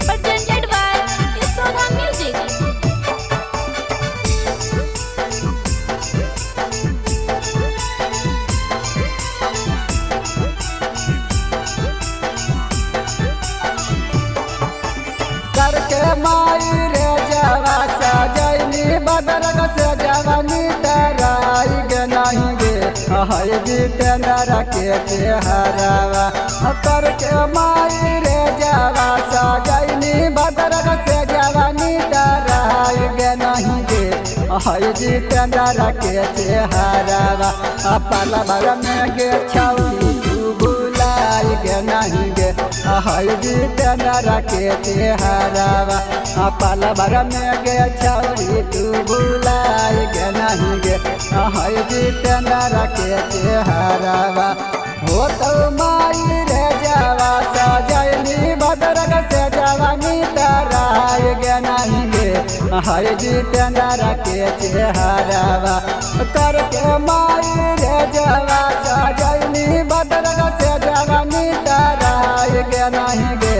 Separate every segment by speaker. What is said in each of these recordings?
Speaker 1: presented by Yasodha Music.
Speaker 2: करके माई रे जवा सजैनी बदरग से जवानी तराई गे नहीं गे हाय जितेंद्र के चेहरावा करके माई रे जवा सजैनी बदरग से जवानी तराई गे नहीं गे हाय जितेंद्र के चेहरावा पल भर में गे छौरी भुलाई गे नहीं गे हाय जितेंद्र के चेहरावा पल भर में गे छौरी तू भुलाई गे नहीं गे हाय जितेंद्र के चेहरावा हो तो माई रे जावा सजैनी बदरग से जवानी तराई गे नहीं गे हाय जितेंद्र के चेहरावा करके माई रे जावा सजैनी बदरग से जवानी तराई गे नहीं गे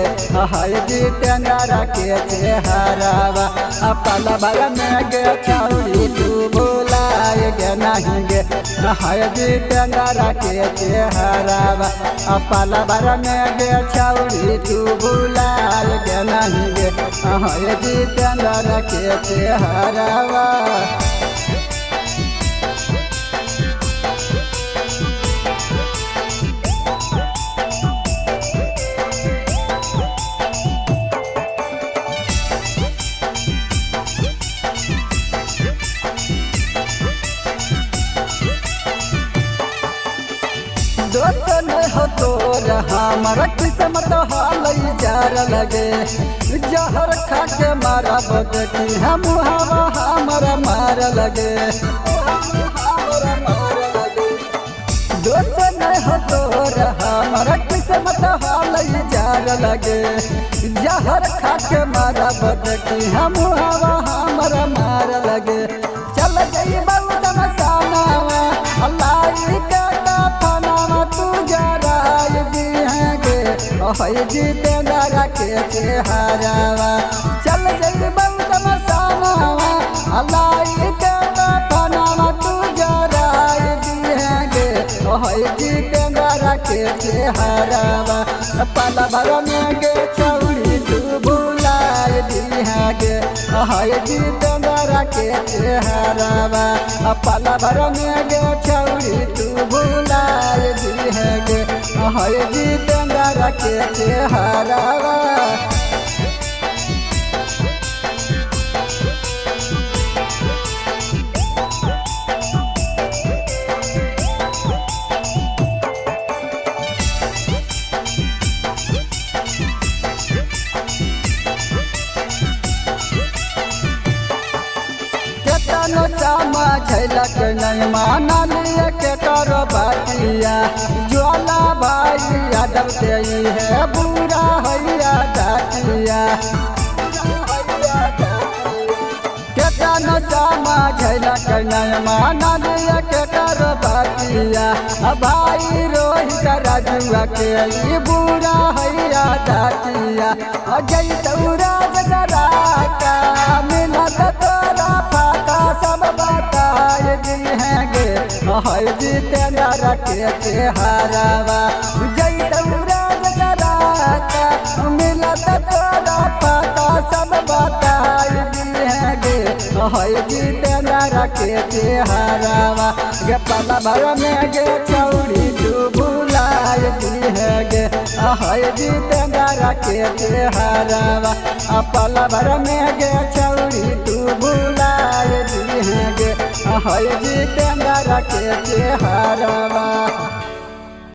Speaker 2: हाय जितेंद्र के चेहरावा पल भर में गे छौरी तू भुलाई गे नहीं गे हाय जितेंद्र के चेहरावा पल भर में गे छौरी तू भुलाई गे नहीं गे हाय जितेंद्र के चेहरावा दोस्त नहीं हो तोर हमारा किस्मत हाल जार लगे जहर खा के मारा बदकी हम हवा हमारा मार लगे दोस्त नहीं हो तोर हमारा किस्मत हाल जार लगे जहर खा के मारा बदकी हम हवा हमारा मार लगे चल गई बहुत मसाना अल्लाह तू जराय दी है गे हाय जितेंद्र के चेहरावा चल जई बहुत मसाना अल्लाह के पनामा तू जराय दी है गे हाय जितेंद्र के चेहरावा पल भर में गे छौरी तू भुलाई दी है गे हाय जितेंद्र के चेहरावा पल भर में गे छौरी तू भुलाई दी है गे हाय जितेंद्र के चेहरावा झलक नहीं माना लिया के करो बातिया ज्वाला भाई यादव के है बुरा हैया दातिया झलक नहीं माना लिया के करो बातिया भाई रोहित राजुआ के बुरा हैया दातिया अजय तौरा जरा का मिलत तोरा फाका सब बताए दी है गे हाय जितेंद्र के चेहरावा जय तौरा जरा का मिलत तोरा फाका सब बताए दी है गे हाय जितेंद्र के चेहरावा गे पल भर में गे छौरी तू भुलाई दी है गे हाय जितेंद्र के चेहरावा पल भर में गे छौरी तू भुलाई दी है गे हाय जितेंद्र के चेहरावा।